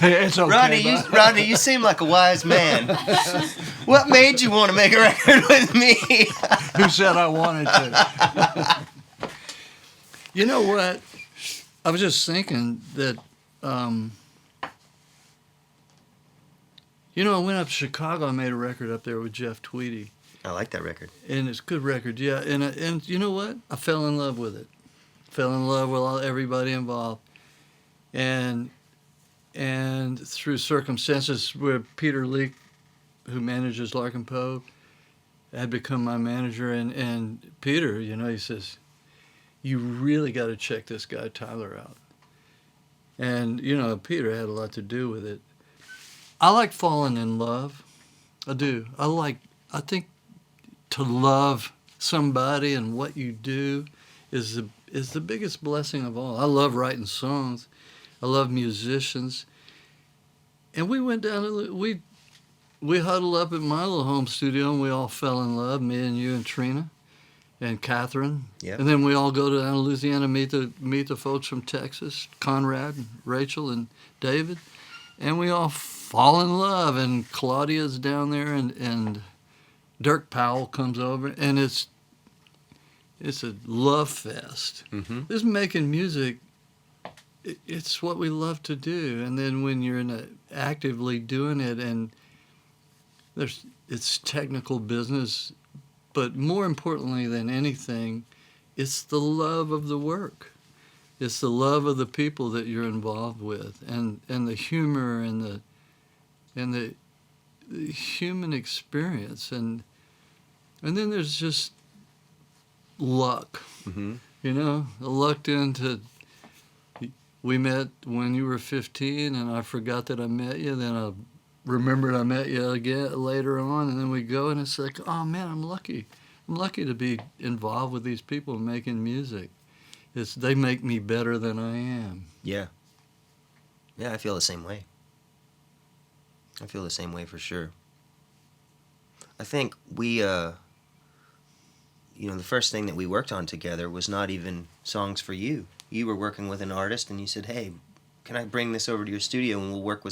It's okay. Rodney, you seem like a wise man. What made you want to make a record with me? Who said I wanted to? You know what? I was just thinking that, I went up to Chicago. I made a record up there with Jeff Tweedy. I like that record. And it's a good record, yeah. And you know what? I fell in love with it. Fell in love with everybody involved. And through circumstances where Peter Leak, who manages Larkin Poe, had become my manager. And Peter, he says, you really got to check this guy Tyler out. And, Peter had a lot to do with it. I like falling in love. I do. I think to love somebody and what you do is the biggest blessing of all. I love writing songs. I love musicians. And we went down to, we huddled up at my little home studio and we all fell in love, me and you and Trina and Catherine. Yep. And then we all go down to Louisiana, meet the folks from Texas, Conrad and Rachel and David. And we all fall in love, and Claudia's down there, and Dirk Powell comes over, and it's a love fest. Mm-hmm. This making music, it's what we love to do. And then when you're actively doing it, and it's technical business, but more importantly than anything, it's the love of the work. It's the love of the people that you're involved with, and the humor and the human experience, and then there's just luck. Mm-hmm. Lucked into. We met when you were 15, and I forgot that I met you. Then I remembered I met you again later on, and then we go, and it's like, oh man, I'm lucky. I'm lucky to be involved with these people making music. They make me better than I am. Yeah. Yeah, I feel the same way. I feel the same way for sure. I think we, the first thing that we worked on together was not even songs for you. You were working with an artist, and you said, "Hey, can I bring this over to your studio and we'll work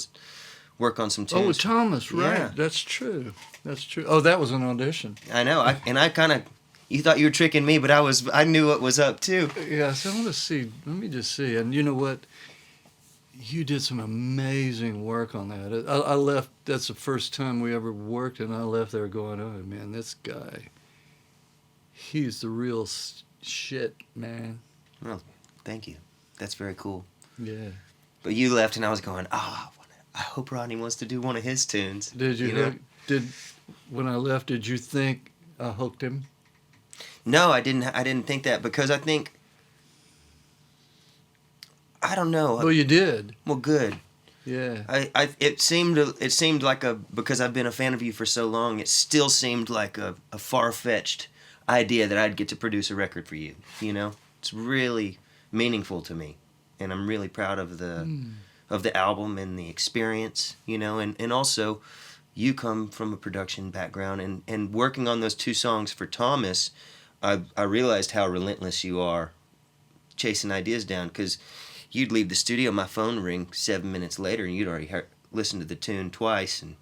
on some tunes?" Oh, with Thomas, right? Yeah. That's true. Oh, that was an audition. I know. You thought you were tricking me, but I knew what was up too. Yeah, so let me just see. And you know what? You did some amazing work on that. I left, that's the first time we ever worked, and I left there going, oh man, this guy, he's the real shit, man. Well, thank you. That's very cool. Yeah. But you left, and I was going, I hope Rodney wants to do one of his tunes. Did you? When I left, did you think I hooked him? No, I didn't think that, because I think, I don't know. Well, you did. Well, good. Yeah. It seemed like because I've been a fan of you for so long, it still seemed like a far-fetched idea that I'd get to produce a record for you. It's really meaningful to me, and I'm really proud of the album and the experience. And also, you come from a production background, and working on those 2 songs for Thomas, I realized how relentless you are chasing ideas down, because you'd leave the studio, my phone ring 7 minutes later, and you'd already listened to the tune twice and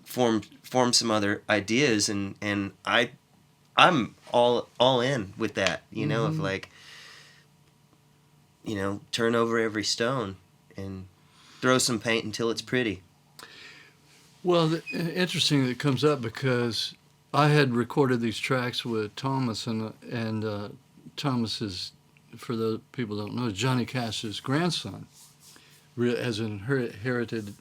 formed some other ideas, and I'm all in with that, of like, turn over every stone and throw some paint until it's pretty. Well, interesting that it comes up, because I had recorded these tracks with Thomas, and Thomas is, for the people who don't know, Johnny Cash's grandson, has inherited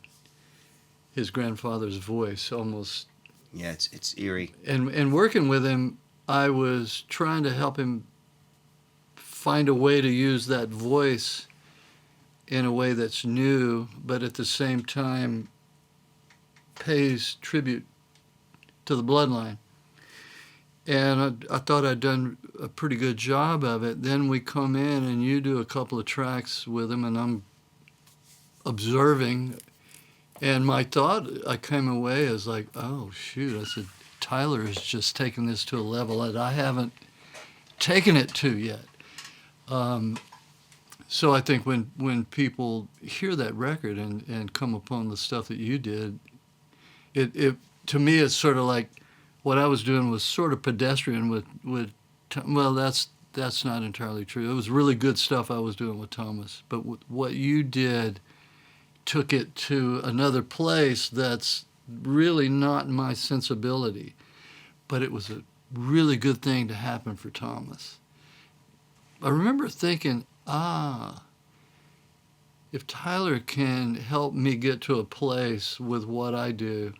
his grandfather's voice almost. Yeah, it's eerie. And working with him, I was trying to help him find a way to use that voice in a way that's new, but at the same time pays tribute to the bloodline. And I thought I'd done a pretty good job of it. Then we come in and you do a couple of tracks with him, and I'm observing. And my thought, I came away as like, oh, shoot. I said, Tyler has just taken this to a level that I haven't taken it to yet. So I think when people hear that record and come upon the stuff that you did, it to me it's sort of like what I was doing was sort of pedestrian with well, that's not entirely true. It was really good stuff I was doing with Thomas, but what you did took it to another place that's really not my sensibility, but it was a really good thing to happen for Thomas. I remember thinking, if Tyler can help me get to a place with what I do,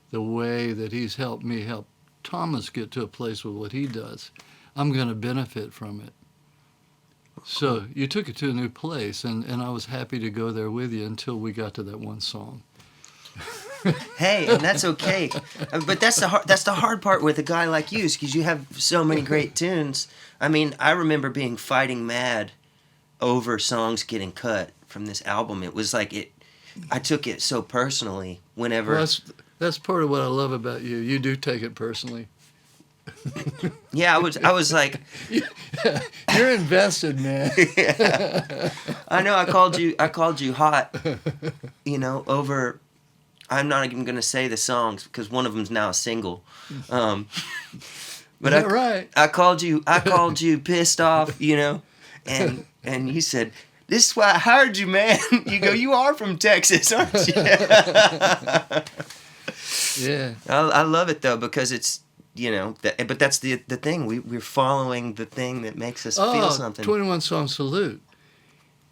the way that he's helped me help Thomas get to a place with what he does, I'm going to benefit from it. So you took it to a new place, and I was happy to go there with you until we got to that one song. Hey, and that's okay. But that's the hard part with a guy like you, because you have so many great tunes. I mean, I remember being fighting mad over songs getting cut from this album. It was like I took it so personally whenever. Well, that's part of what I love about you. You do take it personally. Yeah, I was like, you're invested, man. Yeah. I know. I called you hot. Over. I'm not even gonna say the songs because one of them's now a single. But right. I called you pissed off. And you said, "This is why I hired you, man." You go, "You are from Texas, aren't you?" Yeah. I love it though because it's but that's the thing. We're following the thing that makes us feel something. 21 Song Salute.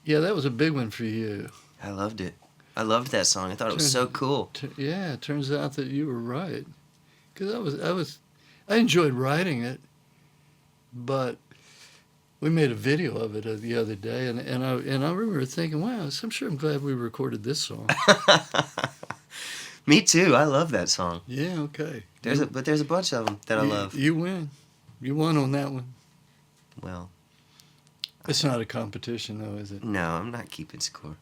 Yeah, that was a big one for you. I loved it. I loved that song. I thought it was so cool. Yeah, it turns out that you were right. Because I enjoyed writing it, but we made a video of it the other day, and I remember thinking, wow, I'm glad we recorded this song. Me too. I love that song. Yeah, okay. There's a bunch of them that I love. You win. You won on that one. Well, It's not a competition, though, is it? no, I'm not keeping score.